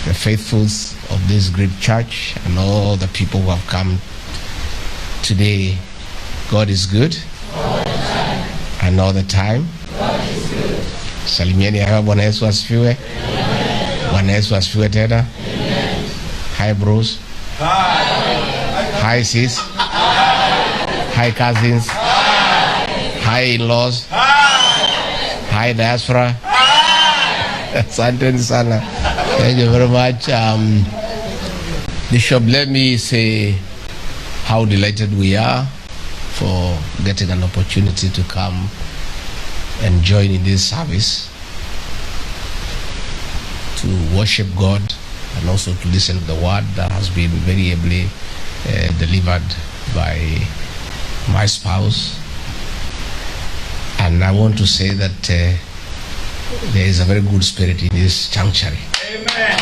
the faithfuls of this great church, and all the people who have come today. God is good all the time. And all the time. God is good. Salimieni hawa. Bwana Yesu asifiwe. Bwana Yesu asifiwe tena. Hi bros. Hi sis. Hi cousins. Hi in-laws. Hi diaspora. Asanteni sana. Thank you very much. Bishop, let me say how delighted we are for getting an opportunity to come and join in this service, to worship God and also to listen to the word that has been very ably delivered by my spouse. And I want to say that there is a very good spirit in this sanctuary. Amen.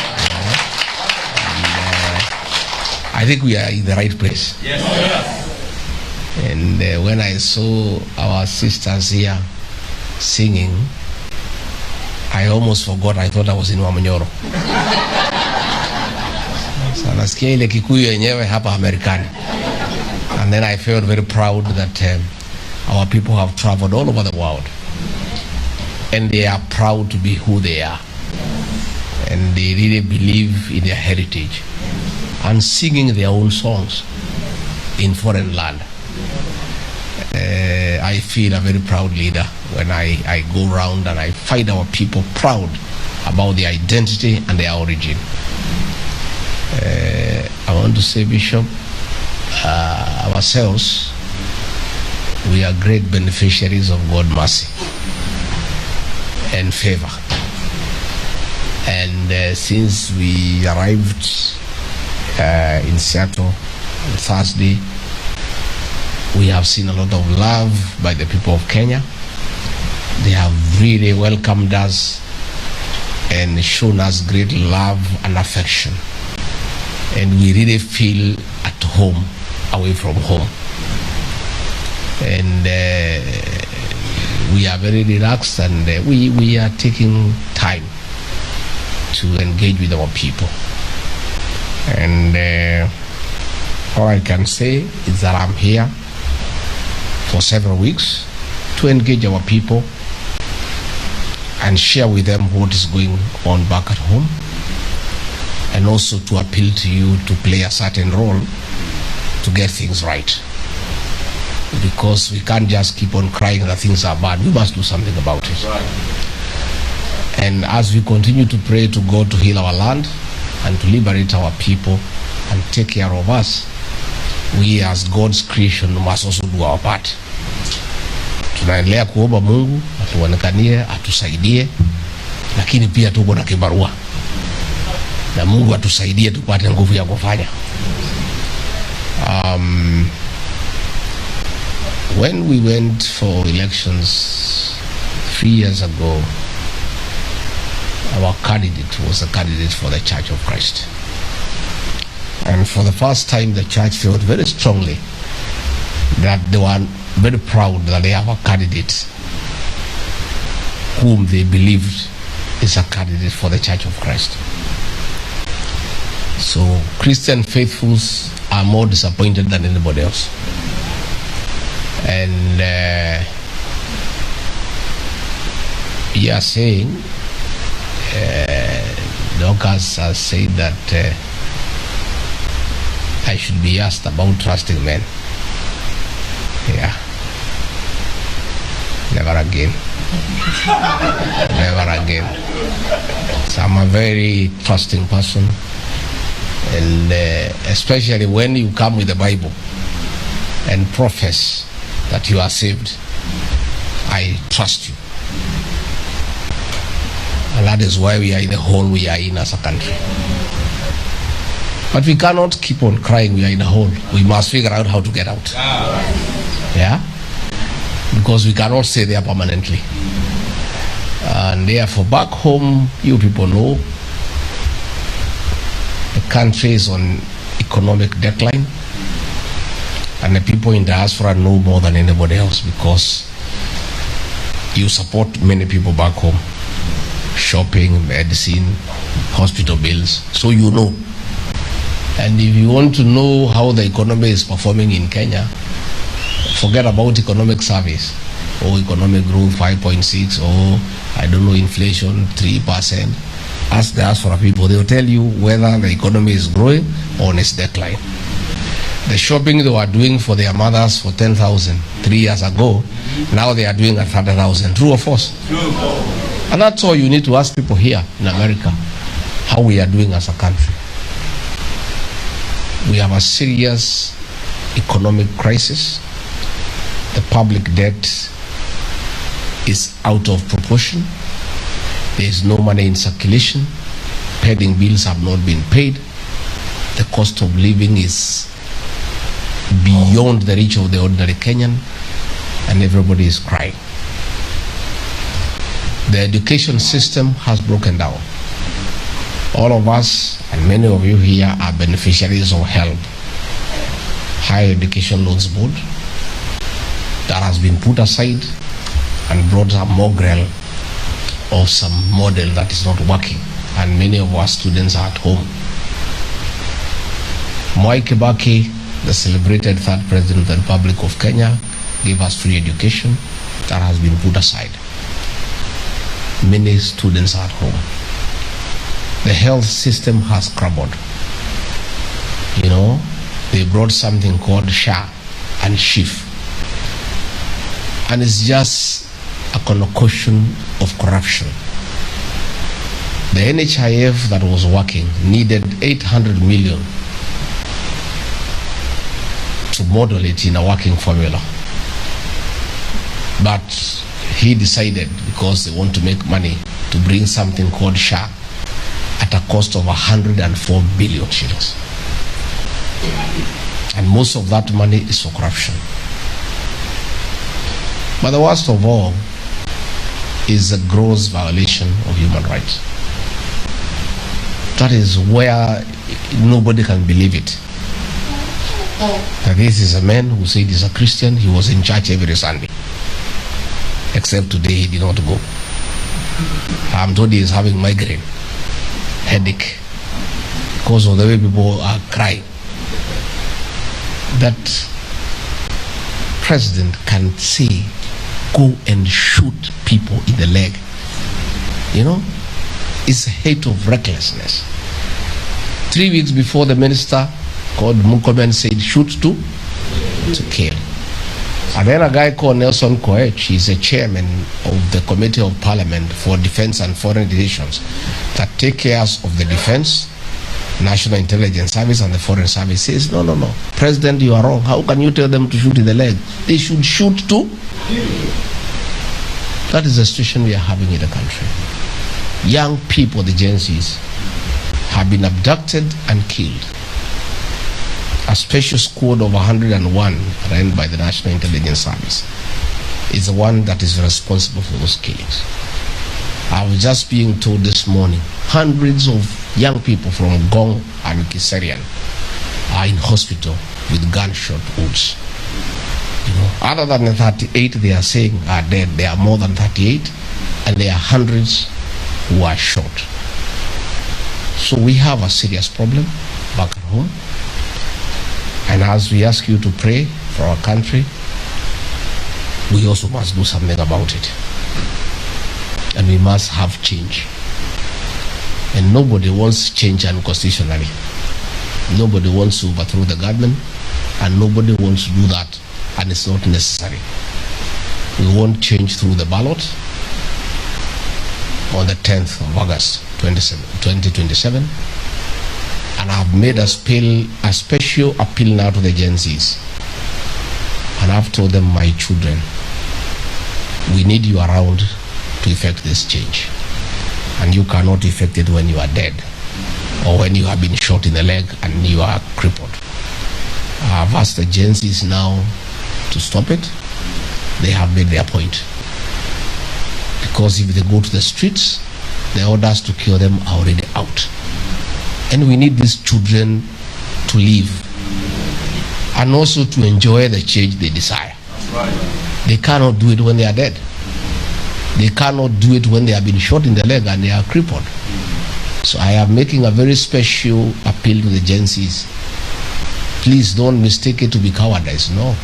I think we are in the right place. Yes. And when I saw our sisters here singing, I almost forgot. I thought I was in Wamanyoro. So nasikia ile Kikuyu yenyewe hapa Amerikani. And then I felt very proud that our people have traveled all over the world. And they are proud to be who they are. And they really believe in their heritage. And singing their own songs in foreign land. I feel a very proud leader when I go around and I find our people proud about their identity and their origin. I want to say, Bishop, ourselves, we are great beneficiaries of God's mercy and favor. And since we arrived in Seattle on Thursday, we have seen a lot of love by the people of Kenya. They have really welcomed us and shown us great love and affection. And we really feel at home, away from home. And we are very relaxed, and we are taking time to engage with our people. And all I can say is that I'm here for several weeks to engage our people and share with them what is going on back at home, and also to appeal to you to play a certain role to get things right. Because we can't just keep on crying that things are bad. We must do something about it. Right. And as we continue to pray to God to heal our land and to liberate our people and take care of us, we as God's creation must also do our part. Tunaendelea kuomba Mungu atuonekanie, atusaidie, lakini pia tuko na kibarua. Na Mungu atusaidie tupate nguvu ya kufanya. When we went for elections 3 years ago, our candidate was a candidate for the Church of Christ. And for the first time, the church felt very strongly that they were very proud that they have a candidate whom they believed is a candidate for the Church of Christ. So Christian faithfuls are more disappointed than anybody else. And we are saying, Dorcas has said that I should be asked about trusting men. Yeah. Never again. Never again. So I'm a very trusting person. And especially when you come with the Bible and profess that you are saved, I trust you. And that is why we are in the hole we are in as a country. But we cannot keep on crying we are in a hole. We must figure out how to get out. Yeah? Because we cannot stay there permanently. And therefore, back home, you people know, the country is on economic decline. And the people in diaspora know more than anybody else, because you support many people back home, shopping, medicine, hospital bills, so you know. And if you want to know how the economy is performing in Kenya, forget about economic surveys or economic growth 5.6 or I don't know, inflation 3%. Ask the diaspora people, they will tell you whether the economy is growing or on its decline. The shopping they were doing for their mothers for 10,000 3 years ago, now they are doing at 30,000. True or false? True. And that's all you need to ask people here in America, how we are doing as a country. We have a serious economic crisis. The public debt is out of proportion. There is no money in circulation. Pending bills have not been paid. The cost of living is beyond the reach of the ordinary Kenyan, and everybody is crying. The education system has broken down. All of us, and many of you here, are beneficiaries of HELB, Higher Education Loans Board, that has been put aside and brought a mongrel of some model that is not working, and many of our students are at home. Mwai Kibaki, the celebrated third president of the Republic of Kenya, gave us free education. That has been put aside. Many students are at home. The health system has crumbled. You know, they brought something called SHA and SHIF, and it's just a concoction of corruption. The NHIF that was working needed 800 million to model it in a working formula. But he decided, because they want to make money, to bring something called SHA at a cost of 104 billion shillings. And most of that money is for corruption. But the worst of all is a gross violation of human rights. That is where nobody can believe it. That this is a man who said he's a Christian, he was in church every Sunday. Except today he did not go. I'm told he is having migraine, headache, because of the way people are crying. That president can say, go and shoot people in the leg. You know, it's a hate of recklessness. 3 weeks before, the minister called Mukomen said, shoot to kill. And then a guy called Nelson Koech, he's a chairman of the Committee of Parliament for Defense and Foreign Relations that take care of the defense, National Intelligence Service and the Foreign Service, says, no, President, you are wrong. How can you tell them to shoot in the leg? They should shoot to. That is the situation we are having in the country. Young people, the Gen Zs, have been abducted and killed. A special squad of 101 run by the National Intelligence Service is the one that is responsible for those killings. I was just being told this morning, hundreds of young people from Gong and Kiserian are in hospital with gunshot wounds. You know, other than the 38 they are saying are dead, there are more than 38, and there are hundreds who are shot. So we have a serious problem back at home. And as we ask you to pray for our country, we also must do something about it. And we must have change. And nobody wants change unconstitutionally. Nobody wants to overthrow the government, and nobody wants to do that, and it's not necessary. We want change through the ballot on the 10th of August 2027. And I've made a special appeal now to the Gen Zs. And I've told them, my children, we need you around to effect this change. And you cannot effect it when you are dead, or when you have been shot in the leg and you are crippled. I've asked the Gen Zs now to stop it. They have made their point. Because if they go to the streets, the orders to kill them are already out. And we need these children to live and also to enjoy the change they desire. That's right. They cannot do it when they are dead. They cannot do it when they have been shot in the leg and they are crippled. So I am making a very special appeal to the Gen Zs. Please don't mistake it to be cowardice. No.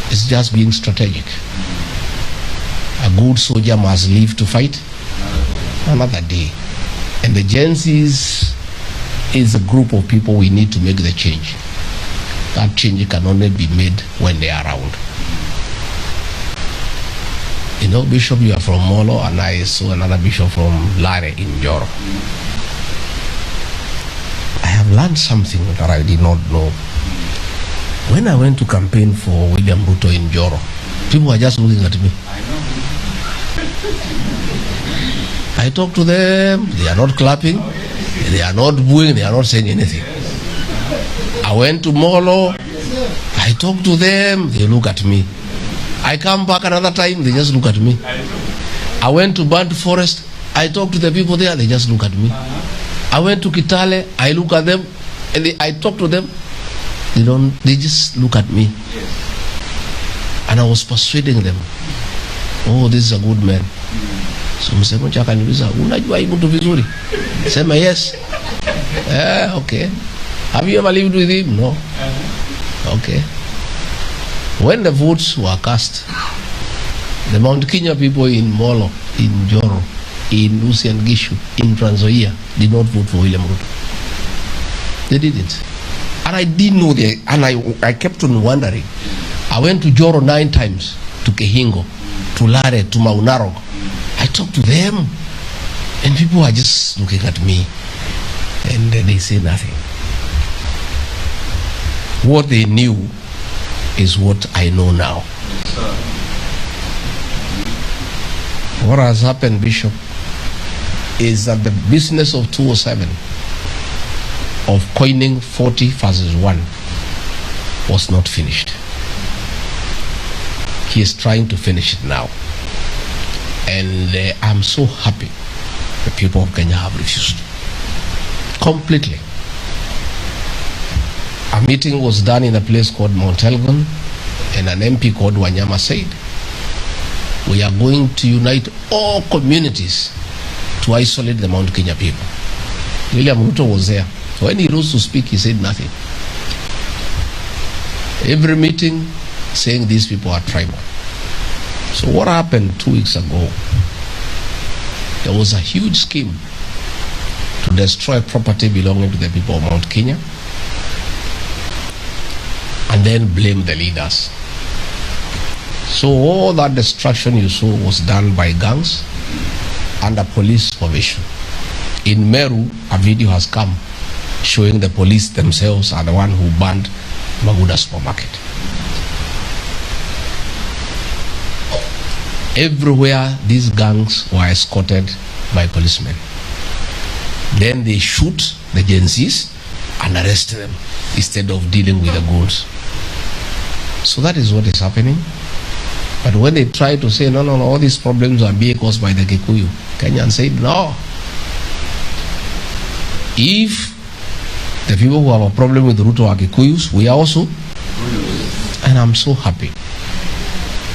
It's just being strategic. A good soldier must live to fight another day. And the Gen Zs is a group of people we need to make the change. That change can only be made when they are around. You know, Bishop, you are from Molo, and I saw another bishop from Lare in Joro. I have learned something that I did not know. When I went to campaign for William Ruto in Joro, people were just looking at me. I talked to them, they are not clapping, they are not booing, they are not saying anything. I went to Molo, I talked to them, they look at me. I come back another time, they just look at me. I went to Burnt Forest, I talked to the people there, they just look at me. I went to Kitale, I look at them, and I talk to them, they just look at me. And I was persuading them, oh, this is a good man. So msemo chaka niuliza, unajua hii mtu vizuri? Sema yes. Okay. Have you ever lived with him? No. Okay. When the votes were cast, the Mount Kenya people in Molo, in Joro, in Lucy and Gishu, in Trans Nzoia did not vote for William Ruto. They didn't. And I didn't know that, and I kept on wondering. I went to Joro 9 times, to Kehingo, to Lare, to Maunarok. I talked to them, and people were just looking at me, and they say nothing. What they knew is what I know now. What has happened, Bishop, is that the business of 207 of coining 40 versus 1 was not finished. He is trying to finish it now. And I'm so happy the people of Kenya have refused. Completely. A meeting was done in a place called Mount Elgon, and an MP called Wanyama said, we are going to unite all communities to isolate the Mount Kenya people. William Ruto was there. When he rose to speak, he said nothing. Every meeting saying these people are tribal. So what happened 2 weeks ago? There was a huge scheme to destroy property belonging to the people of Mount Kenya and then blame the leaders. So all that destruction you saw was done by gangs under police supervision. In Meru, a video has come showing the police themselves are the one who burned Maguda supermarket. Everywhere these gangs were escorted by policemen. Then they shoot the Gen Zs and arrest them instead of dealing with the goons. So that is what is happening. But when they try to say, no, all these problems are being caused by the Kikuyu, Kenyans said, no. If the people who have a problem with Ruto are Kikuyus, we are also. And I'm so happy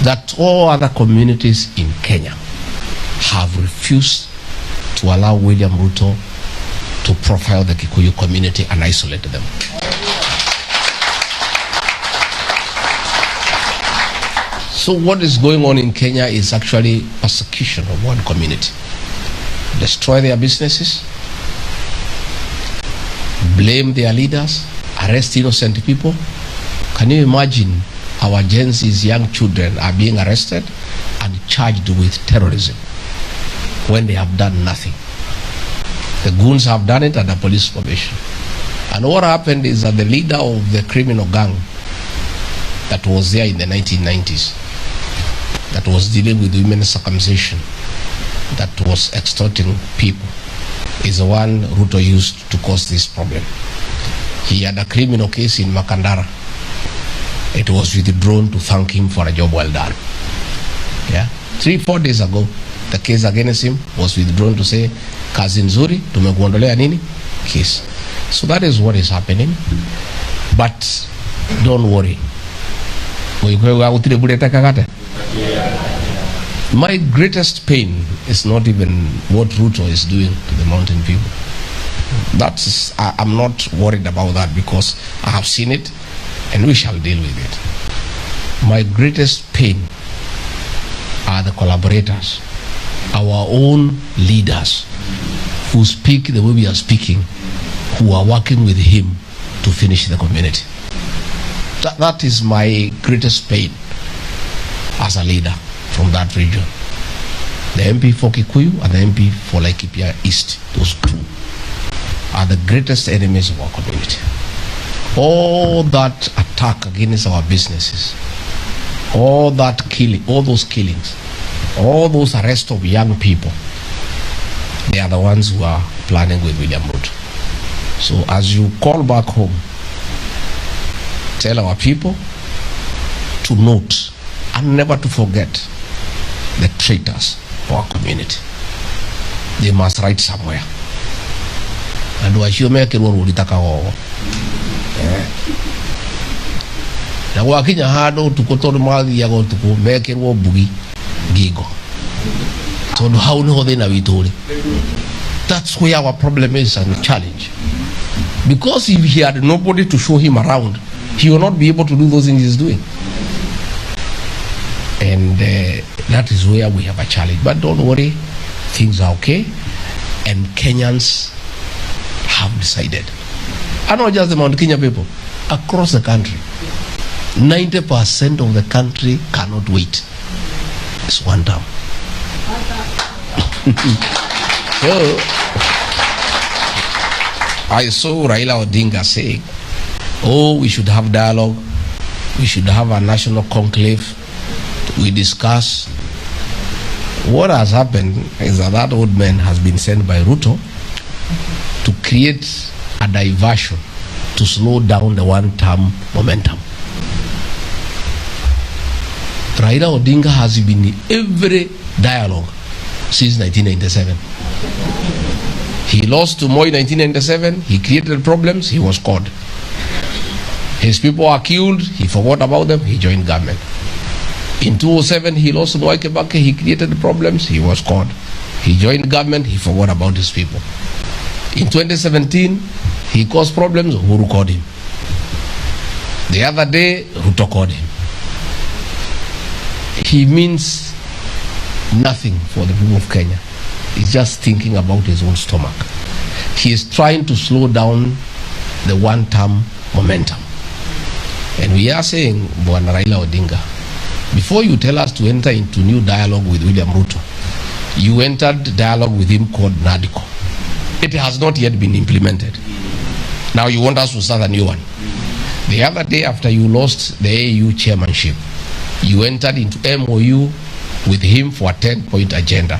that all other communities in Kenya have refused to allow William Ruto to profile the Kikuyu community and isolate them. So what is going on in Kenya is actually persecution of one community. Destroy their businesses, blame their leaders, arrest innocent people. Can you imagine our Gen Z's young children are being arrested and charged with terrorism when they have done nothing? The goons have done it under police supervision. And what happened is that the leader of the criminal gang that was there in the 1990s, that was dealing with women's circumcision, that was extorting people, is the one Ruto used to cause this problem. He had a criminal case in Makandara. It was withdrawn to thank him for a job well done. Yeah, 3-4 days ago, the case against him was withdrawn to say, kazi nzuri, tumekuondolea nini? Case. So that is what is happening. But don't worry. My greatest pain is not even what Ruto is doing to the mountain people. I'm not worried about that because I have seen it and we shall deal with it. My greatest pain are the collaborators, our own leaders who speak the way we are speaking, who are working with him to finish the community. That is my greatest pain as a leader from that region. The MP for Kikuyu and the MP for Laikipia East, those two are the greatest enemies of our community. All that attack against our businesses, all that killing, all those killings, all those arrests of young people, they are the ones who are planning with William Ruto. So as you call back home, tell our people to note and never to forget the traitors for our community. They must write somewhere. And na wakinya hado tukotora mali yago tuko mekerwo bugi gigo tondu hau niho thina witu ri. That's where our problem is and the challenge, because if he had nobody to show him around, he will not be able to do those things he's doing. And that is where we have a challenge. But don't worry, things are okay, and Kenyans have decided, and not just the Mount Kenya people, across the country, 90% of the country cannot wait. It's one term. So, I saw Raila Odinga saying, oh, we should have dialogue, we should have a national conclave, we discuss. What has happened is that old man has been sent by Ruto to create a diversion to slow down the one-term momentum. Raila Odinga has been in every dialogue since 1997. He lost to Moi in 1997, he created problems, he was caught. His people are killed, he forgot about them, he joined government. In 2007, he lost to Mwai Kibaki, he created problems, he was caught. He joined government, he forgot about his people. In 2017, he caused problems, Uhuru caught him. The other day, Ruto caught him. He means nothing for the people of Kenya. He's just thinking about his own stomach. He is trying to slow down the one-term momentum. And we are saying, Bwana Raila Odinga, before you tell us to enter into new dialogue with William Ruto, you entered dialogue with him called NADCO. It has not yet been implemented. Now you want us to start a new one. The other day, after you lost the AU chairmanship, you entered into MOU with him for a 10-point agenda.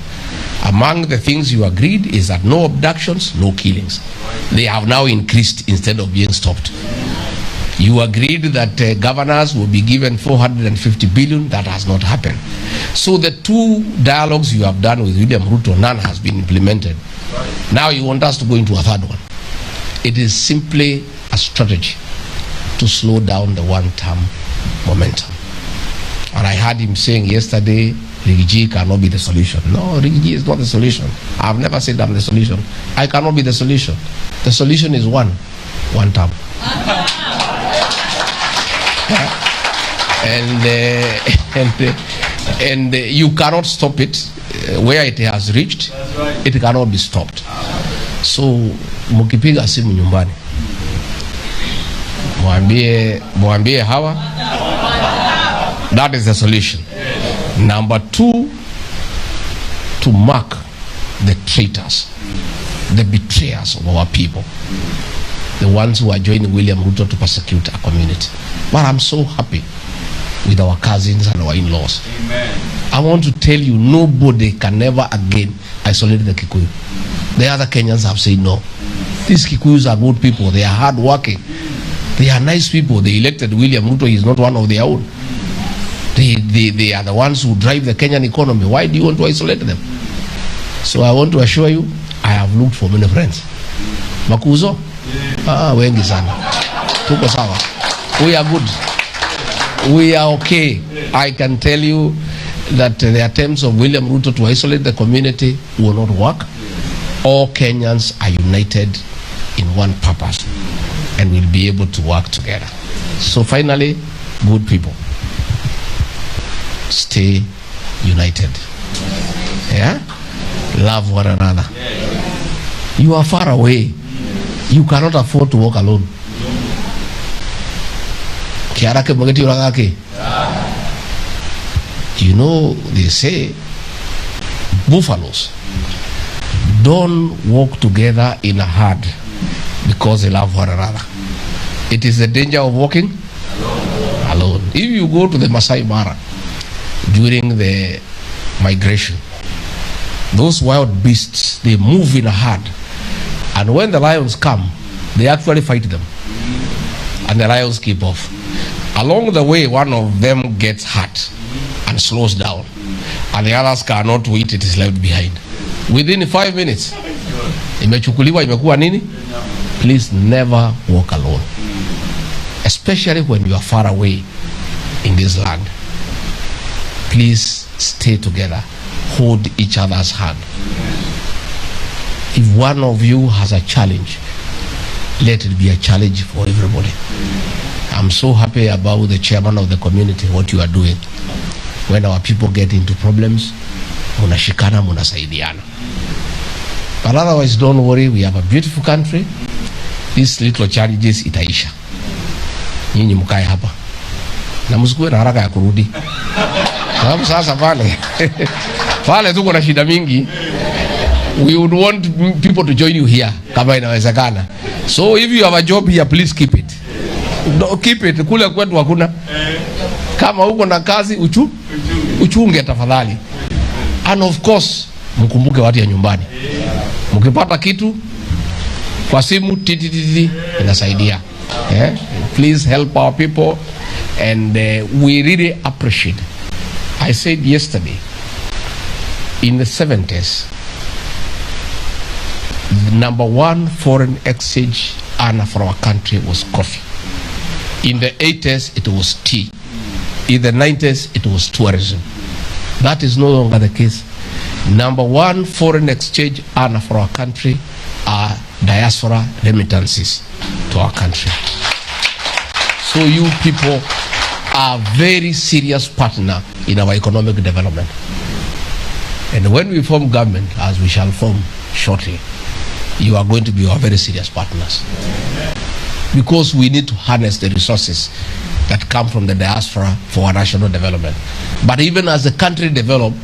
Among the things you agreed is that no abductions, no killings. They have now increased instead of being stopped. You agreed that governors will be given 450 billion. That has not happened. So the two dialogues you have done with William Ruto, none has been implemented. Now you want us to go into a third one. It is simply a strategy to slow down the one-term momentum. And I heard him saying yesterday, Rigathi cannot be the solution. No, Rigathi is not the solution. I've never said I'm the solution. I cannot be the solution. The solution is one term. And you cannot stop it where it has reached. Right. It cannot be stopped. So mukipiga simu nyumbani, mwambie hawa, that is the solution. Number two, to mark the traitors, the betrayers of our people, the ones who are joining William Ruto to persecute our community. But I'm so happy with our cousins and our in-laws. Amen. I want to tell you, nobody can never again isolate the Kikuyu. The other Kenyans have said no. These Kikuyus are good people. They are hard-working. They are nice people. They elected William Ruto. He is not one of their own. They are the ones who drive the Kenyan economy. Why do you want to isolate them? So I want to assure you, I have looked for many friends. Makuzo? Wengi sana. Tuko sawa. We are good. We are okay. I can tell you, that the attempts of William Ruto to isolate the community will not work. All Kenyans are united in one purpose and will be able to work together. So finally, good people, stay united. Yeah? Love one another. You are far away. You cannot afford to walk alone. You know, they say buffaloes don't walk together in a herd because they love one another. It is the danger of walking alone. If you go to the Masai Mara during the migration, those wild beasts, they move in a herd, and when the lions come, they actually fight them, and the lions keep off. Along the way, one of them gets hurt and slows down, and the others cannot wait, it is left behind. Within 5 minutes, imechukuliwa, imekuwa nini? Please never walk alone, especially when you are far away in this land. Please stay together, hold each other's hand. If one of you has a challenge, let it be a challenge for everybody. I'm so happy about the chairman of the community, what you are doing. When our people get into problems, munashikana, munasaidiana. But otherwise, don't worry, we have a beautiful country. These little challenges itaisha. Nyinyi mkae hapa na msikuwe na haraka ya kurudi. Sababu sasa pale tuko na shida mingi. We would want people to join you here kama inawezekana. So if you have a job here, please keep it. Keep it. Kule kwetu hakuna. Kama uko na kazi uchunge tafadhali. And of course, mkumbuke watu ya nyumbani. Mkipata kitu kwa simu titi inasaidia. Please help our people, and we really appreciate. I said yesterday, in the 70s, the number one foreign exchange earner for our country was coffee. In the 80s, it was tea. In the 90s, it was tourism. That is no longer the case. Number one foreign exchange earner for our country are diaspora remittances to our country. So you people are a very serious partner in our economic development. And when we form government, as we shall form shortly, you are going to be our very serious partners. Because we need to harness the resources that come from the diaspora for our national development. But even as the country develops,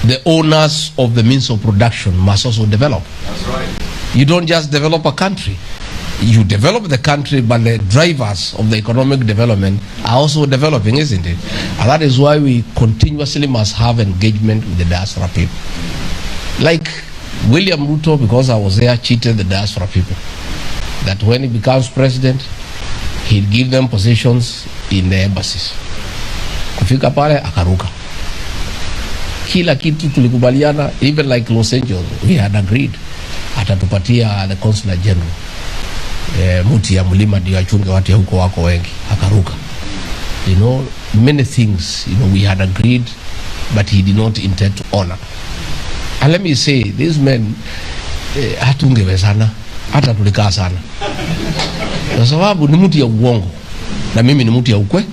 the owners of the means of production must also develop. That's right. You don't just develop a country. You develop the country, but the drivers of the economic development are also developing, isn't it? And that is why we continuously must have engagement with the diaspora people. Like William Ruto, because I was there, cheated the diaspora people. That when he becomes president, he'll give them positions in the embassies. Kufika pale, akaruka. Kila kitu tulikubaliana, even like Los Angeles, we had agreed. Atatupatia the consular general. Muti ya mulima ndio achunge watu ya huko wako wengi. Akaruka. You know, many things, you know, we had agreed, but he did not intend to honor. And let me say, these men, hatungewe sana, hata tulikaa sana. Kwa sababu ni mtu ya uongo, na mimi ni mtu ya ukwe.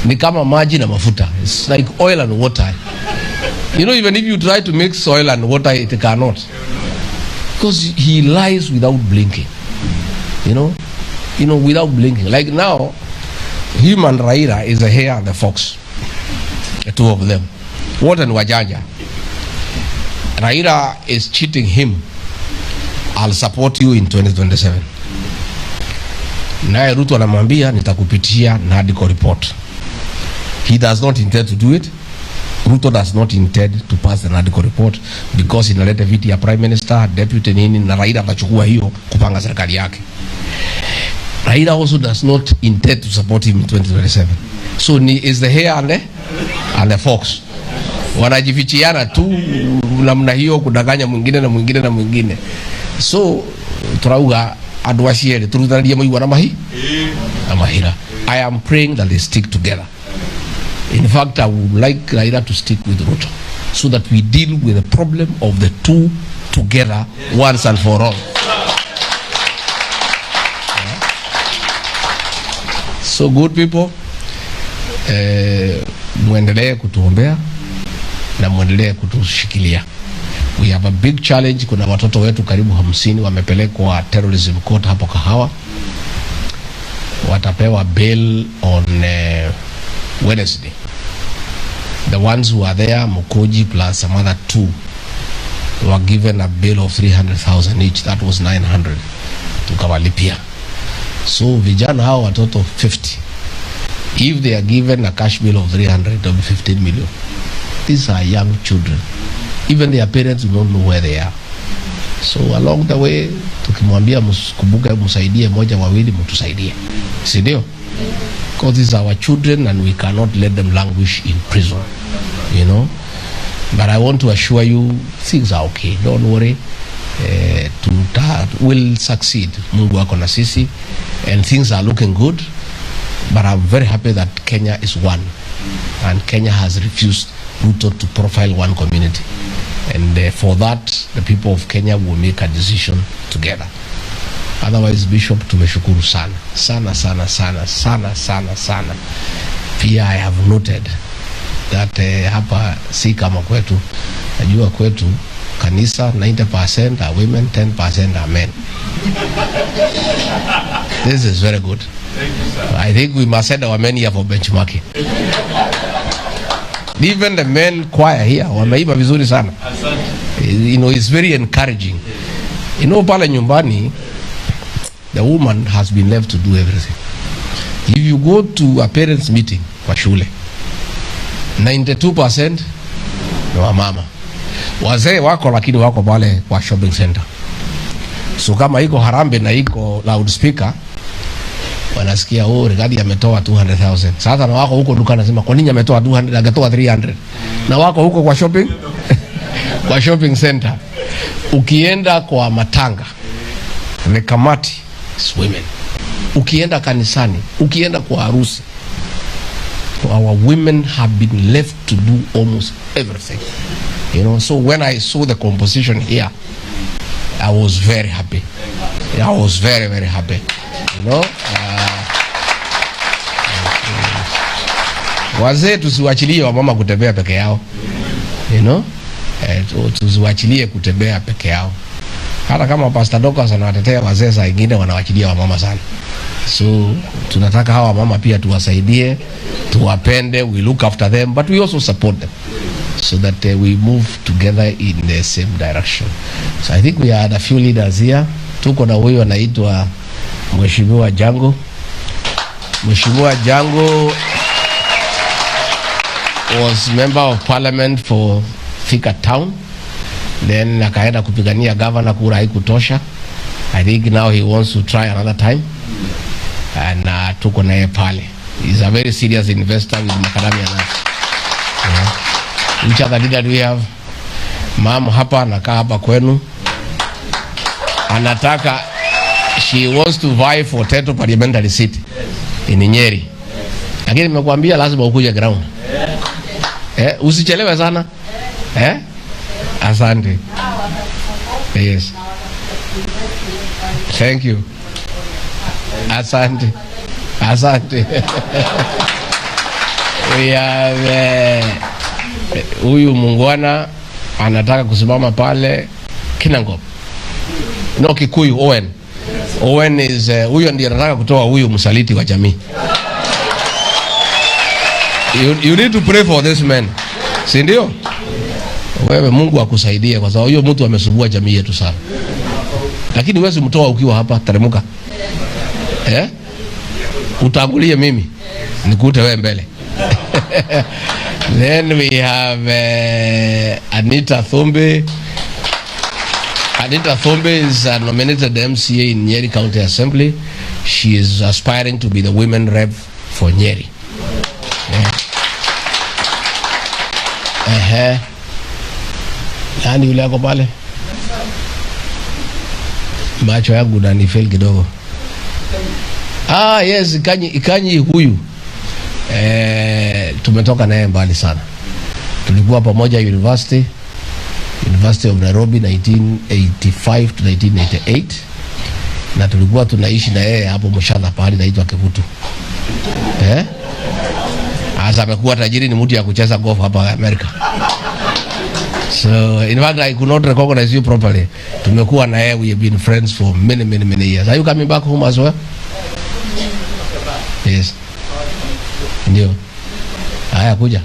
Ni kama maji na mafuta. It's like oil and water. You know, even if you try to mix oil and water, it cannot. Because he lies without blinking. You know, without blinking. Like now, him and Raila is the hare and the fox. The two of them. What and wajanja. Raila is cheating him. I'll support you in 2027. Naye Ruto anamwambia nitakupitia NADCO report. He does not intend to do it. Ruto does not intend to pass the NADCO report because inaleta viti ya prime minister, deputy nini, na Raila atachukua hiyo kupanga serikali yake. Raila also does not intend to support him in 2027. So is the hare and the fox. Wanajifichiana tu namna hiyo kudanganya mwingine na mwingine na mwingine. So turauga adwasiere turutharia moiwa na mahira. I am praying that they stick together in In fact, I would like Raila to stick with Ruto so that we deal with the problem of the two together once and for all. So good people, muendelee kutuombea na muendelee kutushikilia. We have a big challenge. Kuna watoto wetu karibu 50 wamepelekwa terrorism court hapo Kahawa. Watapewa bail on Wednesday. The ones who are there, Mukoji plus some other 2, were given a bail of 300,000 each. That was 900 tukawalipia. So vijana hao watoto 50, if they are given a cash bill of 300, that will be 15 million. These are young children. Even their parents don't know where they are. So along the way, tukimwambia mkumbuke msaidie moja wawili mtusaidie. Si ndio? Because these are our children and we cannot let them languish in prison. You know? But I want to assure you, things are okay. Don't worry. We'll succeed. Mungu wako na sisi. And things are looking good. But I'm very happy that Kenya is one. And Kenya has refused Ruto to profile one community. And for that, the people of Kenya will make a decision together. Otherwise, Bishop, tumeshukuru sana. Sana, sana, sana, sana, sana, sana. Pia I have noted that hapa si kama kwetu. Najua kwetu, kanisa 90% are women, 10% are men. This is very good. I think we must send our men here for benchmarking. Even the men choir here, wameiba vizuri sana. You know, it's very encouraging. You know, pale nyumbani, the woman has been left to do everything. If you go to a parents meeting kwa shule, 92% ni wamama. Wazee wako lakini wako pale kwa shopping center. So kama iko harambe na iko loudspeaker, wanasikia Rigathi ametoa 200,000. Sasa na wako huko dukani nasema kwa nini ametoa 200, angetoa 300. Na wako huko kwa shopping kwa shopping center. Ukienda kwa matanga, the kamati is women. Ukienda kanisani, ukienda kwa harusi, our women have been left to do almost everything. You know, so when I saw the composition here, I was very happy. I was very, very happy. You know, wazee tusiwachilie wamama kutembea peke yao. You know, tusiwachilie kutembea peke yao. Hata kama Pastor Dokas anawatetea wazee, saa nyingine wanawachilia wamama sana. So tunataka hawa mama pia tuwasaidie, tuwapende, we look after them, but we also support them so that we move together in the same direction. So I think we had a few leaders here. Tuko na huyo anaitwa Mheshimiwa Jango. Mheshimiwa Jango was member of parliament for Thika Town. Then akaenda kupigania governor, kura haikutosha. I think now he wants to try another time. And tuko naye pale. He's a very serious investor with macadamia nuts. Which other leader do we have? Mama hapa anakaa hapa kwenu. Anataka, she wants to vie for Teto parliamentary seat in Nyeri. Lakini nimekuambia lazima ukuje ground. Usichelewe sana. Asante. Yes. Thank you. Asante. Asante. We have huyu mungwana anataka kusimama pale Kinangop. No, Kikuyu, Owen. Owen is huyu ndiye anataka kutoa huyu msaliti wa jamii. You need to pray for this man. Si ndio? Wewe Mungu akusaidie kwa sababu huyo mtu amesubua jamii yetu sana. Lakini wewe mtoa ukiwa hapa teremuka. Utangulie mimi nikute wewe mbele. Then we have Anita Thombe. Anita Thombe is nominated MCA in Nyeri County Assembly. She is aspiring to be the women rep for Nyeri. Nani yule ako pale? Macho yangu ndani fail kidogo. Yes, Ikanyi huyu. tumetoka naye mbali sana. Tulikuwa pamoja University of Nairobi 1985 to 1988, na tulikuwa tunaishi na yeye hapo Mshadha pahali naitwa Kivutu. Asa amekuwa tajiri, ni mtu ya kucheza golf hapa Amerika. So in fact I could not recognize you properly. Tumekuwa na yeye, we have been friends for many years. Are you coming back home as well? Yes. Ndio. Haya kuja.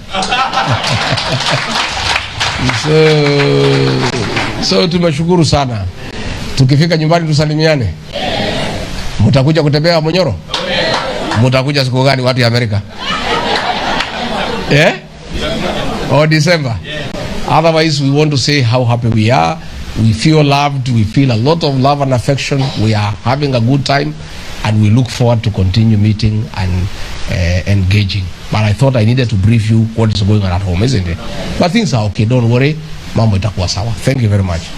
So tumeshukuru sana. Tukifika nyumbani tusalimiane. Mtakuja kutembea Monyoro? Mtakuja siku gani watu ya Amerika? Or December? Otherwise, we want to say how happy we are. We feel loved. We feel a lot of love and affection. We are having a good time, and we look forward to continue meeting and engaging. But I thought I needed to brief you what is going on at home, isn't it? But things are okay. Don't worry. Mambo itakuwa sawa. Thank you very much.